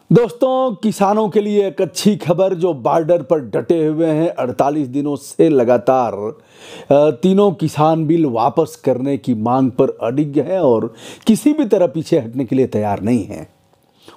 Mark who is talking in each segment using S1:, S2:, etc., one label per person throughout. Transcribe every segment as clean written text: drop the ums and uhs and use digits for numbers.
S1: दोस्तों, किसानों के लिए एक अच्छी खबर जो बॉर्डर पर डटे हुए हैं। 48 दिनों से लगातार तीनों किसान बिल वापस करने की मांग पर अडिग हैं और किसी भी तरह पीछे हटने के लिए तैयार नहीं हैं।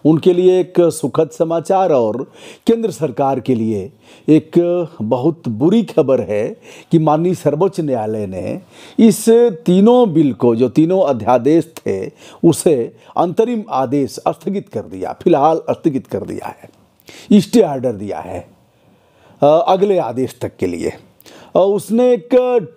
S1: उनके लिए एक सुखद समाचार और केंद्र सरकार के लिए एक बहुत बुरी खबर है कि माननीय सर्वोच्च न्यायालय ने इस तीनों बिल को, जो तीनों अध्यादेश थे, उसे अंतरिम आदेश स्थगित कर दिया। फिलहाल स्थगित कर दिया है, स्टे ऑर्डर दिया है अगले आदेश तक के लिए। उसने एक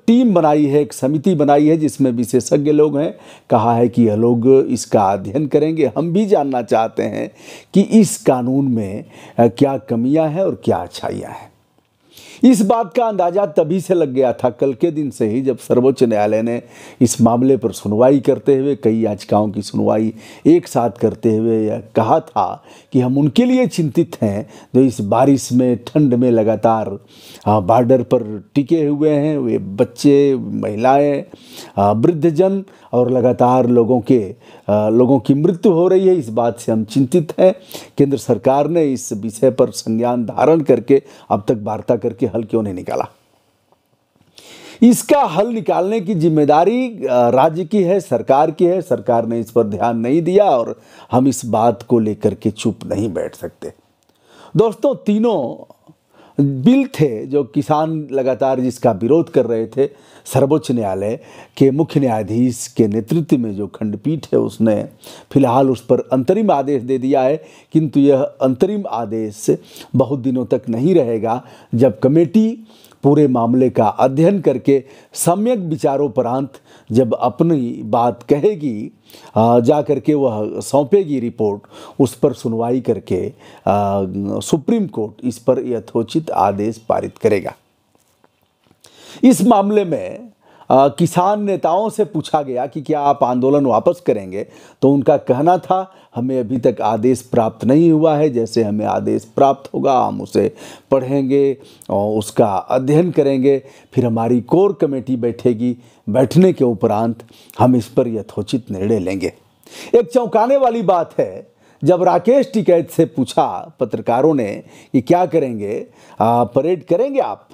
S1: टीम बनाई है, एक समिति बनाई है जिसमें विशेषज्ञ लोग हैं। कहा है कि यह लोग इसका अध्ययन करेंगे। हम भी जानना चाहते हैं कि इस कानून में क्या कमियां हैं और क्या अच्छाइयां हैं। इस बात का अंदाजा तभी से लग गया था, कल के दिन से ही, जब सर्वोच्च न्यायालय ने इस मामले पर सुनवाई करते हुए, कई याचिकाओं की सुनवाई एक साथ करते हुए यह कहा था कि हम उनके लिए चिंतित हैं जो इस बारिश में, ठंड में लगातार बॉर्डर पर टिके हुए हैं। वे बच्चे, महिलाएं, वृद्धजन और लगातार लोगों की मृत्यु हो रही है। इस बात से हम चिंतित हैं। केंद्र सरकार ने इस विषय पर संज्ञान धारण करके अब तक वार्ता करके हल क्यों नहीं निकाला? इसका हल निकालने की जिम्मेदारी राज्य की है, सरकार की है। सरकार ने इस पर ध्यान नहीं दिया और हम इस बात को लेकर के चुप नहीं बैठ सकते। दोस्तों, तीनों बिल थे जो किसान लगातार जिसका विरोध कर रहे थे। सर्वोच्च न्यायालय के मुख्य न्यायाधीश के नेतृत्व में जो खंडपीठ है, उसने फिलहाल उस पर अंतरिम आदेश दे दिया है। किंतु यह अंतरिम आदेश बहुत दिनों तक नहीं रहेगा। जब कमेटी पूरे मामले का अध्ययन करके सम्यक विचारोपरांत जब अपनी बात कहेगी, जा करके वह सौंपेगी रिपोर्ट, उस पर सुनवाई करके सुप्रीम कोर्ट इस पर यथोचित आदेश पारित करेगा। इस मामले में किसान नेताओं से पूछा गया कि क्या आप आंदोलन वापस करेंगे, तो उनका कहना था हमें अभी तक आदेश प्राप्त नहीं हुआ है। जैसे हमें आदेश प्राप्त होगा हम उसे पढ़ेंगे और उसका अध्ययन करेंगे। फिर हमारी कोर कमेटी बैठेगी। बैठने के उपरांत हम इस पर यथोचित निर्णय लेंगे। एक चौंकाने वाली बात है, जब राकेश टिकैत से पूछा पत्रकारों ने कि क्या करेंगे, परेड करेंगे आप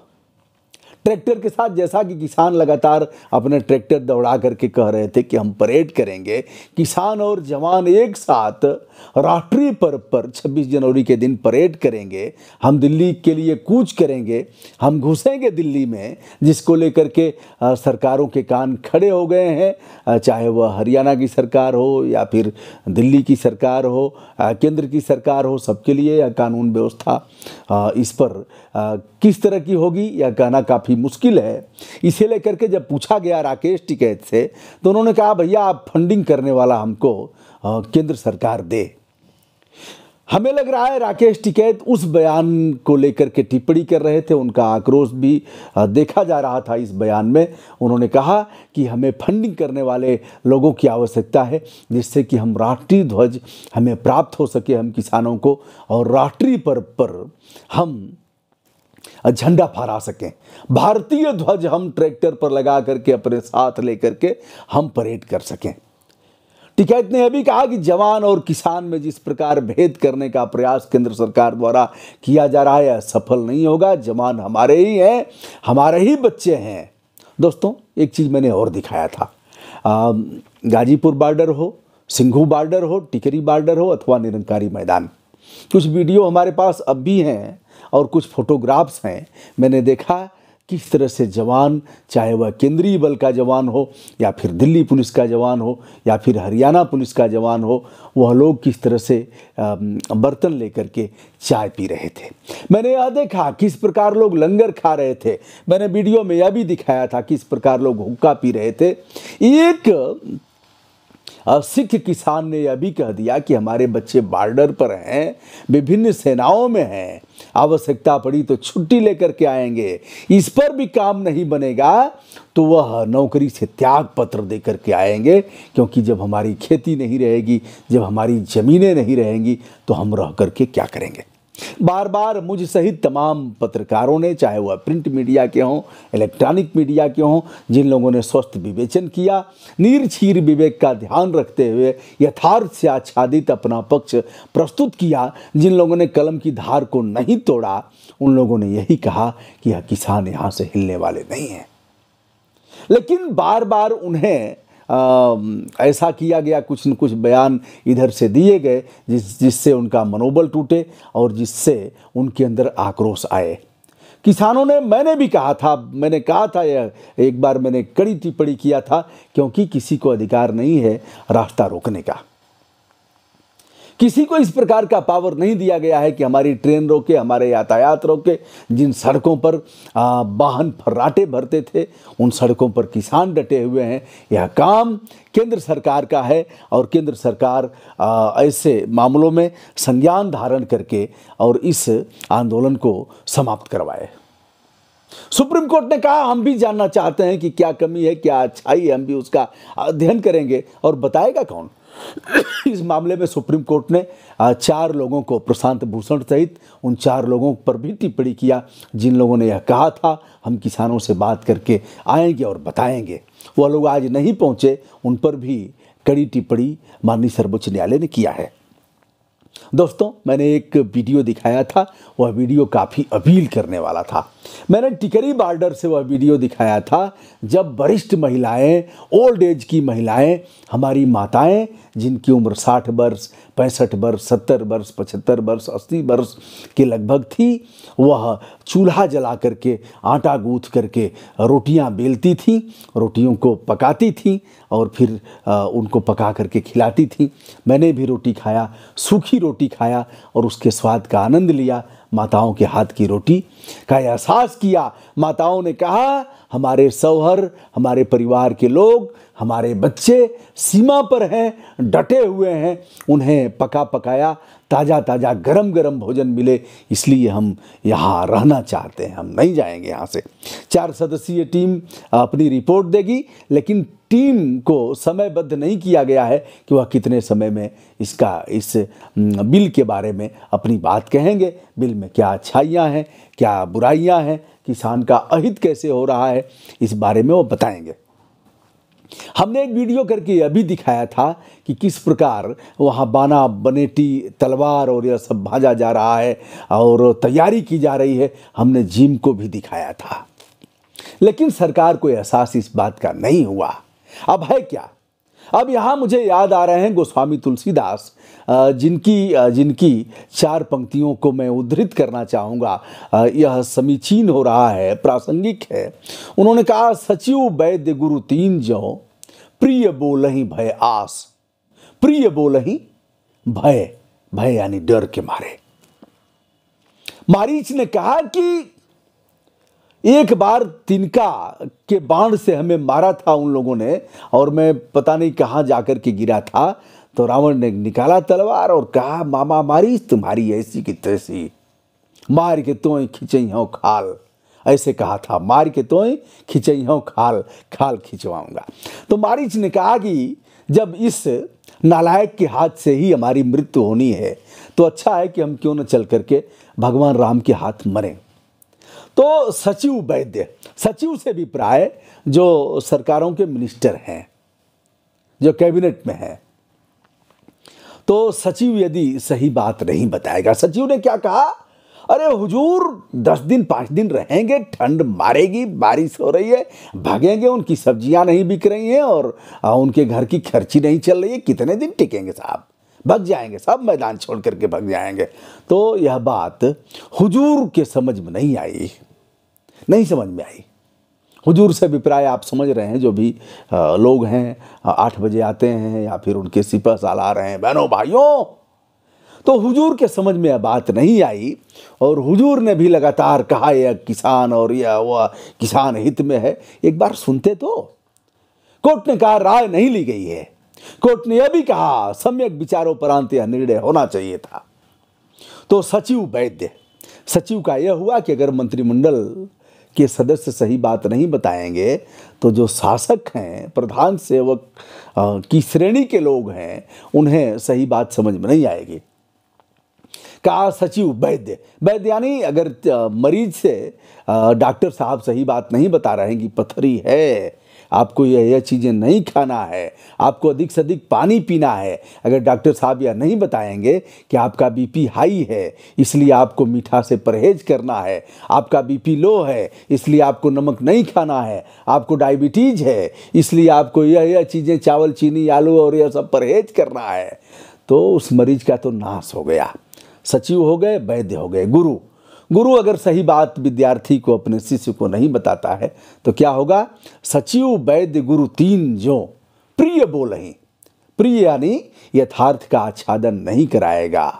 S1: ट्रैक्टर के साथ, जैसा कि किसान लगातार अपने ट्रैक्टर दौड़ा करके कह रहे थे कि हम परेड करेंगे। किसान और जवान एक साथ राष्ट्रीय पर्व पर 26 जनवरी के दिन परेड करेंगे। हम दिल्ली के लिए कूच करेंगे, हम घुसेंगे दिल्ली में, जिसको लेकर के सरकारों के कान खड़े हो गए हैं। चाहे वह हरियाणा की सरकार हो या फिर दिल्ली की सरकार हो, केंद्र की सरकार हो, सबके लिए यह कानून व्यवस्था इस पर किस तरह की होगी यह कहना काफ़ी मुश्किल है। इसे लेकर के जब पूछा गया राकेश टिकैत से, तो उन्होंने कहा भैया आप फंडिंग करने वाला हमको केंद्र सरकार दे। हमें लग रहा है राकेश टिकैत उस बयान को लेकर के टिप्पणी कर रहे थे। उनका आक्रोश भी देखा जा रहा था इस बयान में। उन्होंने कहा कि हमें फंडिंग करने वाले लोगों की आवश्यकता है, जिससे कि हम राष्ट्रीय ध्वज हमें प्राप्त हो सके, हम किसानों को, और राष्ट्रीय पर्व पर हम झंडा फहरा सकें। भारतीय ध्वज हम ट्रैक्टर पर लगा करके अपने साथ लेकर के हम परेड कर सकें। टिकैत ने यह भी कहा कि जवान और किसान में जिस प्रकार भेद करने का प्रयास केंद्र सरकार द्वारा किया जा रहा है, यह सफल नहीं होगा। जवान हमारे ही हैं, हमारे ही बच्चे हैं। दोस्तों, एक चीज़ मैंने और दिखाया था, गाजीपुर बॉर्डर हो, सिंघू बॉर्डर हो, टिकरी बॉर्डर हो अथवा निरंकारी मैदान, कुछ वीडियो हमारे पास अब भी हैं और कुछ फोटोग्राफ्स हैं। मैंने देखा किस तरह से जवान, चाहे वह केंद्रीय बल का जवान हो या फिर दिल्ली पुलिस का जवान हो या फिर हरियाणा पुलिस का जवान हो, वह लोग किस तरह से बर्तन लेकर के चाय पी रहे थे। मैंने यह देखा किस प्रकार लोग लंगर खा रहे थे। मैंने वीडियो में यह भी दिखाया था किस प्रकार लोग हुक्का पी रहे थे। एक सिख किसान ने यह भी कह दिया कि हमारे बच्चे बॉर्डर पर हैं, विभिन्न सेनाओं में हैं, आवश्यकता पड़ी तो छुट्टी लेकर के आएंगे। इस पर भी काम नहीं बनेगा तो वह नौकरी से त्याग पत्र दे करके आएंगे, क्योंकि जब हमारी खेती नहीं रहेगी, जब हमारी ज़मीनें नहीं रहेंगी, तो हम रह करके क्या करेंगे। बार बार मुझ सहित तमाम पत्रकारों ने, चाहे वह प्रिंट मीडिया के हों, इलेक्ट्रॉनिक मीडिया के हों, जिन लोगों ने स्वस्थ विवेचन किया, नीरक्षीर विवेक का ध्यान रखते हुए यथार्थ से आच्छादित अपना पक्ष प्रस्तुत किया, जिन लोगों ने कलम की धार को नहीं तोड़ा, उन लोगों ने यही कहा कि यह किसान यहाँ से हिलने वाले नहीं हैं। लेकिन बार बार उन्हें ऐसा किया गया, कुछ न कुछ बयान इधर से दिए गए जिससे उनका मनोबल टूटे और जिससे उनके अंदर आक्रोश आए। किसानों ने, मैंने कहा था यह एक बार मैंने कड़ी टिप्पणी किया था, क्योंकि किसी को अधिकार नहीं है रास्ता रोकने का। किसी को इस प्रकार का पावर नहीं दिया गया है कि हमारी ट्रेन रोके, हमारे यातायात रोके। जिन सड़कों पर वाहन फर्राटे भरते थे, उन सड़कों पर किसान डटे हुए हैं। यह काम केंद्र सरकार का है और केंद्र सरकार ऐसे मामलों में संज्ञान धारण करके और इस आंदोलन को समाप्त करवाए। सुप्रीम कोर्ट ने कहा हम भी जानना चाहते हैं कि क्या कमी है, क्या अच्छाई है, हम भी उसका अध्ययन करेंगे। और बताएगा कौन? इस मामले में सुप्रीम कोर्ट ने 4 लोगों को, प्रशांत भूषण सहित उन 4 लोगों पर भी टिप्पणी किया, जिन लोगों ने यह कहा था हम किसानों से बात करके आएंगे और बताएंगे। वह लोग आज नहीं पहुंचे, उन पर भी कड़ी टिप्पणी माननीय सर्वोच्च न्यायालय ने किया है। दोस्तों, मैंने एक वीडियो दिखाया था, वह वीडियो काफ़ी अपील करने वाला था। मैंने टिकरी बॉर्डर से वह वीडियो दिखाया था जब वरिष्ठ महिलाएं, ओल्ड एज की महिलाएं, हमारी माताएं जिनकी उम्र 60 वर्ष, 65 वर्ष, 70 वर्ष, 75 वर्ष, 80 वर्ष के लगभग थी, वह चूल्हा जला करके, आटा गूँथ करके रोटियां बेलती थीं, रोटियों को पकाती थीं और फिर उनको पका करके खिलाती थीं। मैंने भी रोटी खाया, सूखी रोटी खाया और उसके स्वाद का आनंद लिया। माताओं के हाथ की रोटी का एहसास किया। माताओं ने कहा हमारे शौहर, हमारे परिवार के लोग, हमारे बच्चे सीमा पर हैं, डटे हुए हैं, उन्हें पका पकाया ताज़ा ताज़ा गरम गरम भोजन मिले, इसलिए हम यहाँ रहना चाहते हैं, हम नहीं जाएंगे यहाँ से। 4 सदस्यीय टीम अपनी रिपोर्ट देगी, लेकिन टीम को समयबद्ध नहीं किया गया है कि वह कितने समय में इस बिल के बारे में अपनी बात कहेंगे। बिल में क्या अच्छाइयाँ हैं, क्या बुराइयाँ हैं, किसान का अहित कैसे हो रहा है, इस बारे में वो बताएंगे। हमने एक वीडियो करके यह भी दिखाया था कि किस प्रकार वहाँ बाना बनेटी तलवार और यह सब भाजा जा रहा है और तैयारी की जा रही है। हमने जिम को भी दिखाया था, लेकिन सरकार को एहसास इस बात का नहीं हुआ। अब है क्या? अब यहाँ मुझे याद आ रहे हैं गोस्वामी तुलसीदास, जिनकी 4 पंक्तियों को मैं उद्धृत करना चाहूँगा। यह समीचीन हो रहा है, प्रासंगिक है। उन्होंने कहा सचिव वैद्य गुरु 3 जो, प्रिय बोलहि भय आस। प्रिय बोलहि भय, भय यानी डर के मारे। मारीच ने कहा कि एक बार तिनका के बाण से हमें मारा था उन लोगों ने, और मैं पता नहीं कहाँ जाकर के गिरा था, तो रावण ने निकाला तलवार और कहा मामा मारीच तुम्हारी ऐसी की तैसी, मार के तोय खिंचई हो खाल। ऐसे कहा था, मार के तोय खिंचई हो खाल, खाल खिंचवाऊंगा। तो मारीच ने कहा कि जब इस नालायक के हाथ से ही हमारी मृत्यु होनी है, तो अच्छा है कि हम क्यों न चल करके भगवान राम के हाथ मरें। तो सचिव वैद्य, सचिव से भी प्राय जो सरकारों के मिनिस्टर हैं, जो कैबिनेट में हैं, तो सचिव यदि सही बात नहीं बताएगा, सचिव ने क्या कहा, अरे हुजूर 10 दिन 5 दिन रहेंगे, ठंड मारेगी, बारिश हो रही है, भागेंगे, उनकी सब्जियां नहीं बिक रही हैं और उनके घर की खर्ची नहीं चल रही है, कितने दिन टिकेंगे साहब, भग जाएंगे, सब मैदान छोड़ करके भग जाएंगे। तो यह बात हुजूर के समझ में नहीं आई, नहीं समझ में आई। हुजूर से भी प्राय आप समझ रहे हैं, जो भी लोग हैं 8 बजे आते हैं या फिर उनके सिपह सालार हैं, बहनों भाइयों, तो हुजूर के समझ में यह बात नहीं आई और हुजूर ने भी लगातार कहा यह किसान और यह वह किसान हित में है। एक बार सुनते तो। कोर्ट ने कहा राय नहीं ली गई है। कोर्ट ने यह भी कहा सम्यक विचारों परांत यह निर्णय होना चाहिए था। तो सचिव वैद्य, सचिव का यह हुआ कि अगर मंत्रिमंडल के सदस्य सही बात नहीं बताएंगे तो जो शासक हैं, प्रधान सेवक की श्रेणी के लोग हैं, उन्हें सही बात समझ में नहीं आएगी। कहा सचिव वैद्य, वैद्य यानी अगर मरीज से डॉक्टर साहब सही बात नहीं बता रहे हैं कि पथरी है, आपको यह चीज़ें नहीं खाना है, आपको अधिक से अधिक पानी पीना है, अगर डॉक्टर साहब यह नहीं बताएंगे कि आपका बीपी हाई है इसलिए आपको मीठा से परहेज करना है, आपका बीपी लो है इसलिए आपको नमक नहीं खाना है, आपको डायबिटीज है इसलिए आपको यह चीज़ें चावल चीनी आलू और यह सब परहेज करना है, तो उस मरीज का तो नाश हो गया। सचिव हो गए, वैद्य हो गए, गुरु। गुरु अगर सही बात विद्यार्थी को अपने शिष्य को नहीं बताता है तो क्या होगा? सचिव वैद्य गुरु तीन जो प्रिय बोलहि, प्रिय यानी यथार्थ का आच्छादन नहीं कराएगा,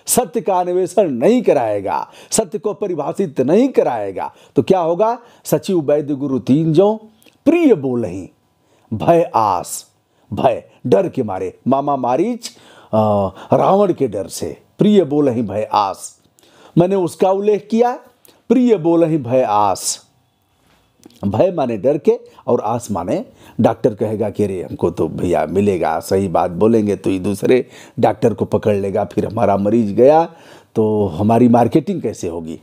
S1: सत्य का अन्वेषण नहीं कराएगा, सत्य को परिभाषित नहीं कराएगा, तो क्या होगा? सचिव वैद्य गुरु तीन जो प्रिय बोलहि, भय आस, भय डर के मारे, मामा मारीच रावण के डर से, प्रिय बोलहि भय आस, मैंने उसका उल्लेख किया, प्रिय बोलहि भय आस। भय माने डर के और आस माने डॉक्टर कहेगा कि अरे हमको तो भैया मिलेगा, सही बात बोलेंगे तो ये दूसरे डॉक्टर को पकड़ लेगा, फिर हमारा मरीज गया तो हमारी मार्केटिंग कैसे होगी।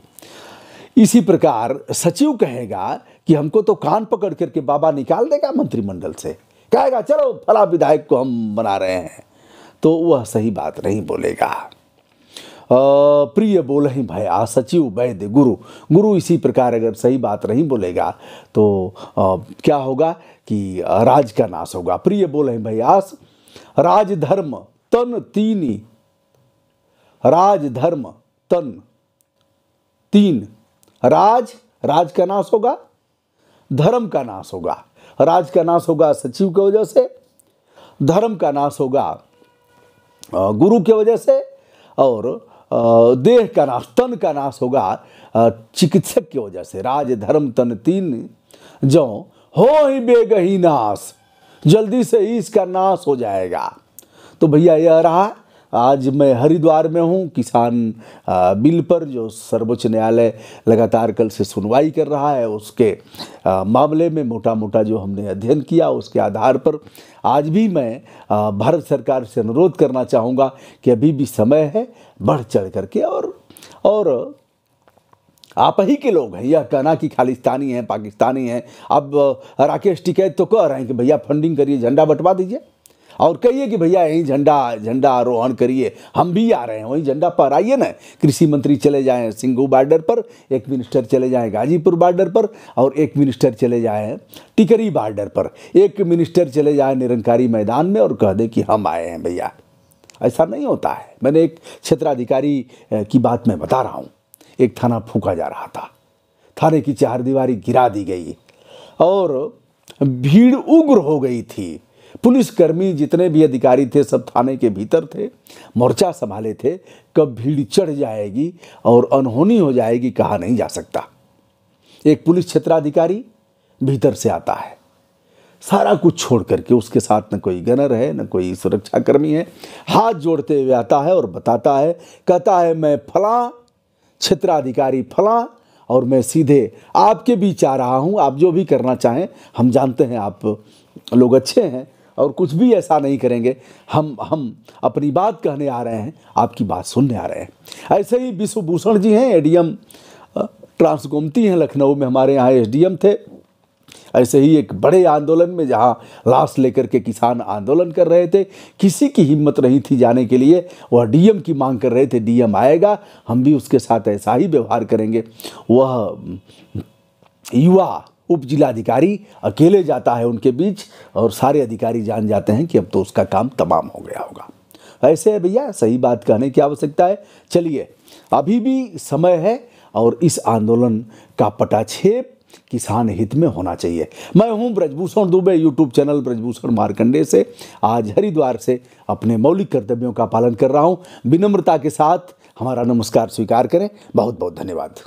S1: इसी प्रकार सचिव कहेगा कि हमको तो कान पकड़ करके बाबा निकाल देगा मंत्रिमंडल से, कहेगा चलो फला विधायक को हम बना रहे हैं, तो वह सही बात नहीं बोलेगा। प्रिय बोलहि भय आस, सचिव वैद्य गुरु, गुरु इसी प्रकार अगर सही बात नहीं बोलेगा तो क्या होगा कि राज का नाश होगा। प्रिय बोलहि भय आस, राज धर्म तन तीनी, राज धर्म तन तीन, राज, राज का नाश होगा, धर्म का नाश होगा। राज का नाश होगा सचिव की वजह से, धर्म का नाश होगा गुरु की वजह से, और देह का नाश, तन का नाश होगा चिकित्सक की वजह से। राज धर्म तन तीन जो हो ही बेगही नाश, जल्दी से ही इसका नाश हो जाएगा। तो भैया यह रहा, आज मैं हरिद्वार में हूँ किसान बिल पर, जो सर्वोच्च न्यायालय लगातार कल से सुनवाई कर रहा है, उसके मामले में मोटा मोटा जो हमने अध्ययन किया उसके आधार पर आज भी मैं भारत सरकार से अनुरोध करना चाहूँगा कि अभी भी समय है, बढ़ चढ़ करके और आप ही के लोग हैं, यह कहना कि खालिस्तानी हैं, पाकिस्तानी हैं। अब राकेश टिकैत तो कह रहे हैं कि भैया फंडिंग करिए, झंडा बंटवा दीजिए और कहिए कि भैया यहीं झंडा आरोहण करिए, हम भी आ रहे हैं, वहीं झंडा फहराइए ना। कृषि मंत्री चले जाएं सिंघू बॉर्डर पर, एक मिनिस्टर चले जाएं गाजीपुर बॉर्डर पर, और एक मिनिस्टर चले जाएं टिकरी बॉर्डर पर, एक मिनिस्टर चले जाएं निरंकारी मैदान में और कह दें कि हम आए हैं भैया। ऐसा नहीं होता है। मैंने एक क्षेत्राधिकारी की बात मैं बता रहा हूँ, एक थाना फूंका जा रहा था, थाने की चारदीवारी गिरा दी गई और भीड़ उग्र हो गई थी। पुलिसकर्मी जितने भी अधिकारी थे सब थाने के भीतर थे, मोर्चा संभाले थे। कब भीड़ चढ़ जाएगी और अनहोनी हो जाएगी कहा नहीं जा सकता। एक पुलिस क्षेत्राधिकारी भीतर से आता है, सारा कुछ छोड़ करके, उसके साथ न कोई गनर है न कोई सुरक्षाकर्मी है, हाथ जोड़ते हुए आता है और बताता है, कहता है मैं फलां क्षेत्राधिकारी फलां और मैं सीधे आपके बीच आ रहा हूँ, आप जो भी करना चाहें, हम जानते हैं आप लोग अच्छे हैं और कुछ भी ऐसा नहीं करेंगे, हम अपनी बात कहने आ रहे हैं, आपकी बात सुनने आ रहे हैं। ऐसे ही विश्वभूषण जी हैं, एडीएम ट्रांसगोमती हैं, लखनऊ में हमारे यहाँ एसडीएम थे। ऐसे ही एक बड़े आंदोलन में जहाँ लाश लेकर के किसान आंदोलन कर रहे थे, किसी की हिम्मत नहीं थी जाने के लिए, वह डीएम की मांग कर रहे थे, डीएम आएगा हम भी उसके साथ ऐसा ही व्यवहार करेंगे। वह युवा उप जिलाधिकारी अकेले जाता है उनके बीच और सारे अधिकारी जान जाते हैं कि अब तो उसका काम तमाम हो गया होगा। ऐसे है भैया, सही बात कहने की आवश्यकता है। चलिए अभी भी समय है और इस आंदोलन का पटाक्षेप किसान हित में होना चाहिए। मैं हूं ब्रजभूषण दुबे, यूट्यूब चैनल ब्रजभूषण मार्कंडे से आज हरिद्वार से अपने मौलिक कर्तव्यों का पालन कर रहा हूं। विनम्रता के साथ हमारा नमस्कार स्वीकार करें। बहुत बहुत धन्यवाद।